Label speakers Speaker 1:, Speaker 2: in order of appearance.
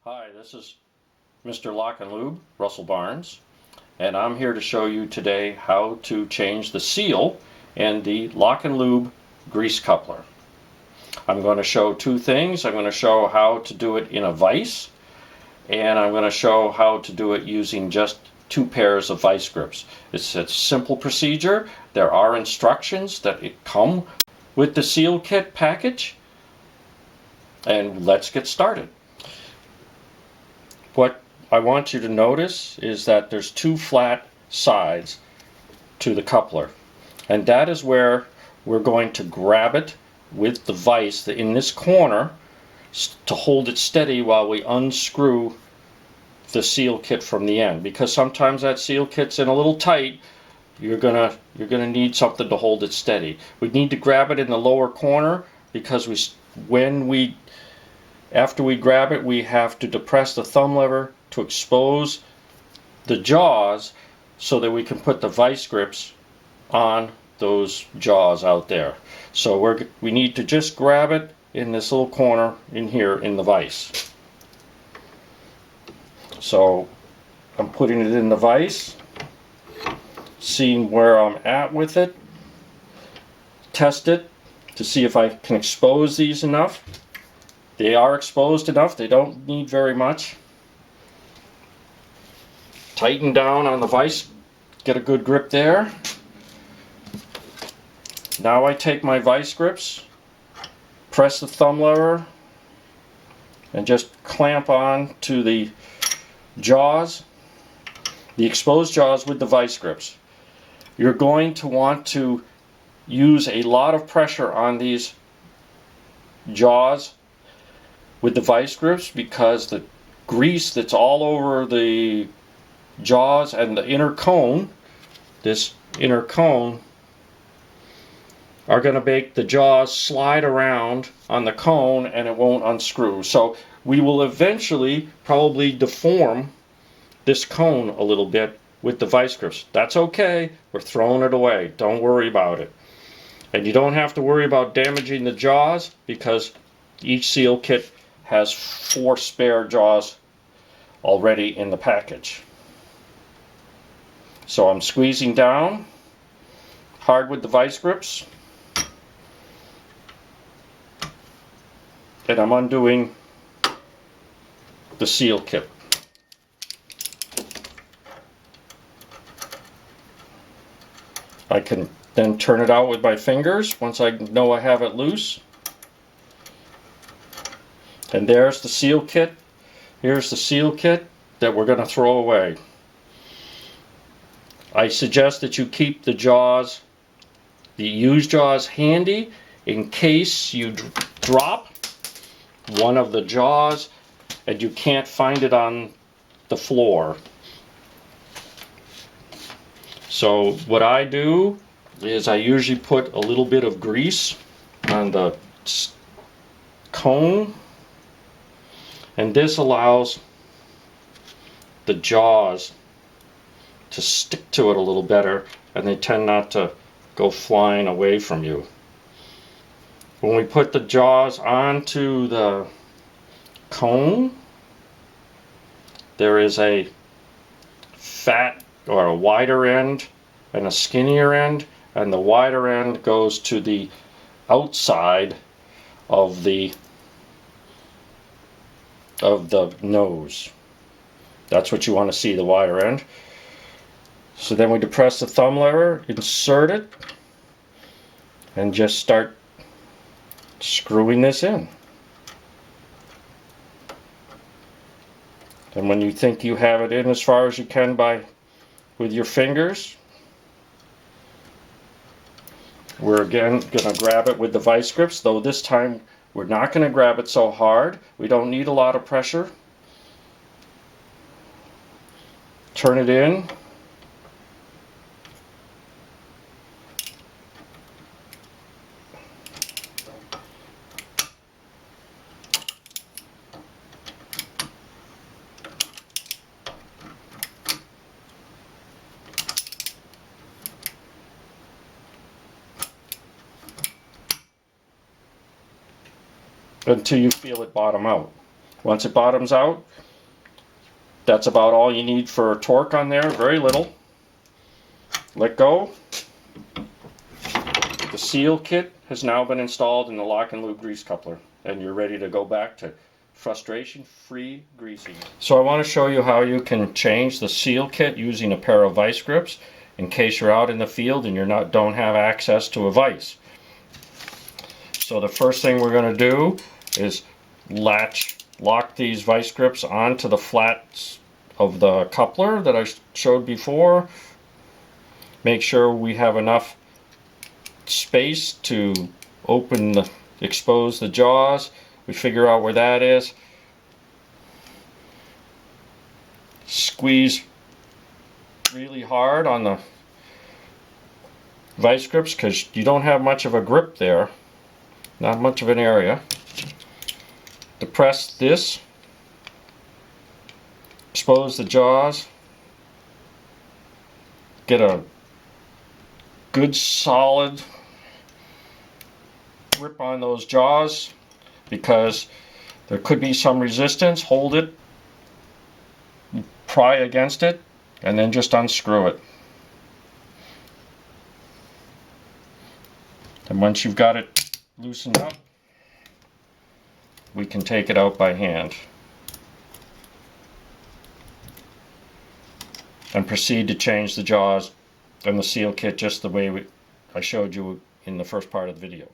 Speaker 1: Hi, this is Mr. LockNLube, Russell Barnes, and I'm here to show you today how to change the seal in the LockNLube grease coupler. I'm going to show two things. I'm going to show how to do it in a vise, and I'm going to show how to do it using just two pairs of vise grips. It's a simple procedure. There are instructions that come with the seal kit package, and let's get started. What I want you to notice is that there's two flat sides to the coupler, and that is where we're going to grab it with the vise in this corner to hold it steady while we unscrew the seal kit from the end, because sometimes that seal kit's in a little tight. You're gonna need something to hold it steady. We need to grab it in the lower corner because after we grab it, we have to depress the thumb lever to expose the jaws so that we can put the vise grips on those jaws out there. So we need to just grab it in this little corner in here in the vise. So I'm putting it in the vise, seeing where I'm at with it, test it to see if I can expose these enough. They are exposed enough, they don't need very much. Tighten down on the vise, get a good grip there. Now I take my vise grips, press the thumb lever, and just clamp on to the jaws, the exposed jaws with the vise grips. You're going to want to use a lot of pressure on these jaws with the vise grips, because the grease that's all over the jaws and the inner cone, this inner cone, are going to make the jaws slide around on the cone and it won't unscrew. So we will eventually probably deform this cone a little bit with the vise grips. That's okay, we're throwing it away, don't worry about it. And you don't have to worry about damaging the jaws, because each seal kit has 4 spare jaws already in the package. So I'm squeezing down hard with the vise grips, and I'm undoing the seal kit. I can then turn it out with my fingers once I know I have it loose. And there's the seal kit. Here's the seal kit that we're going to throw away. I suggest that you keep the jaws, the used jaws, handy in case you drop one of the jaws and you can't find it on the floor. So what I do is I usually put a little bit of grease on the cone, and this allows the jaws to stick to it a little better, and they tend not to go flying away from you. When we put the jaws onto the cone, there is a fat or a wider end and a skinnier end, and the wider end goes to the outside of the nose. That's what you want to see, the wider end. So then we depress the thumb lever, insert it, and just start screwing this in. And when you think you have it in as far as you can with your fingers, we're again going to grab it with the vise grips, though this time we're not going to grab it so hard. We don't need a lot of pressure. Turn it in. Until you feel it bottom out. Once it bottoms out, that's about all you need for torque on there, very little. Let go. The seal kit has now been installed in the LockNLube grease coupler, and you're ready to go back to frustration-free greasing. So I want to show you how you can change the seal kit using a pair of vice grips in case you're out in the field and don't have access to a vise. So the first thing we're going to do is lock these vice grips onto the flats of the coupler that I showed before. Make sure we have enough space to expose the jaws. We figure out where that is. Squeeze really hard on the vice grips because you don't have much of a grip there, not much of an area. Depress this, expose the jaws, get a good solid grip on those jaws because there could be some resistance. Hold it, pry against it, and then just unscrew it. And once you've got it loosened up, we can take it out by hand and proceed to change the jaws and the seal kit just the way I showed you in the first part of the video.